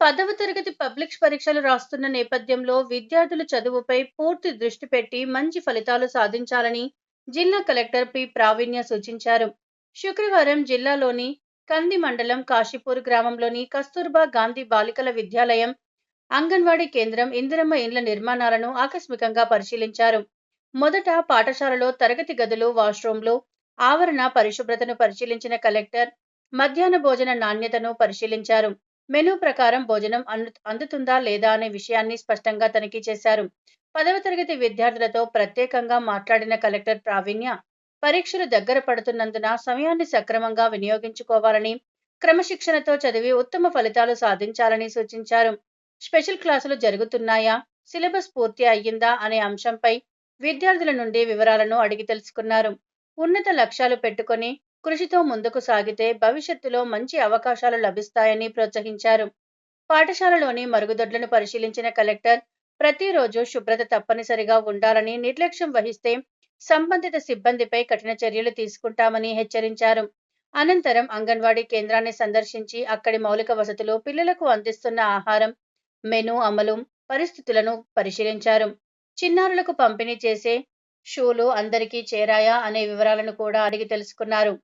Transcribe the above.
10వ తరగతి పబ్లిక్ పరీక్షలు రాస్తున్న నేపథ్యంలో విద్యార్థులు చదువుపై పూర్తి దృష్టి పెట్టి మంచి ఫలితాలు సాధించాలని జిల్లా కలెక్టర్ పి ప్రావీణ్య సూచించారు. శుక్రవారం జిల్లాలోని కంది మండలం కాశీపూర్ గ్రామంలోని కస్తూర్బా గాంధీ బాలికల విద్యాలయం, అంగన్వాడీ కేంద్రం, ఇందిరమ్మ ఇండ్ల నిర్మాణాలను ఆకస్మికంగా పరిశీలించారు. మొదట పాఠశాలలో తరగతి గదులు, వాష్రూంలు, ఆవరణ పరిశుభ్రతను పరిశీలించిన కలెక్టర్ మధ్యాహ్న భోజన నాణ్యతను పరిశీలించారు. మెనూ ప్రకారం భోజనం అందుతుందా లేదా అనే విషయాన్ని స్పష్టంగా తనిఖీ చేశారు. 10వ తరగతి విద్యార్థులతో ప్రత్యేకంగా మాట్లాడిన కలెక్టర్ ప్రావీణ్య పరీక్షలు దగ్గర పడుతున్నందున సమయాన్ని సక్రమంగా వినియోగించుకోవాలని, క్రమశిక్షణతో చదివి ఉత్తమ ఫలితాలు సాధించాలని సూచించారు. స్పెషల్ క్లాసులు జరుగుతున్నాయా, సిలబస్ పూర్తి అయ్యిందా అనే అంశంపై విద్యార్థుల నుండి వివరాలను అడిగి తెలుసుకున్నారు. ఉన్నత లక్ష్యాలు పెట్టుకొని కృషితో ముందుకు సాగితే భవిష్యత్తులో మంచి అవకాశాలు లభిస్తాయని ప్రోత్సహించారు. పాఠశాలలోని మరుగుదొడ్లను పరిశీలించిన కలెక్టర్ ప్రతిరోజు శుభ్రత తప్పనిసరిగా ఉండాలని, నిర్లక్ష్యం వహిస్తే సంబంధిత సిబ్బందిపై కఠిన చర్యలు తీసుకుంటామని హెచ్చరించారు. అనంతరం అంగన్వాడీ కేంద్రాన్ని సందర్శించి అక్కడి మౌలిక వసతులు, పిల్లలకు అందిస్తున్న ఆహారం, మెనూ అమలు పరిస్థితులను పరిశీలించారు. చిన్నారులకు పంపిణీ చేసే షూలు అందరికీ చేరాయా అనే వివరాలను కూడా అడిగి తెలుసుకున్నారు.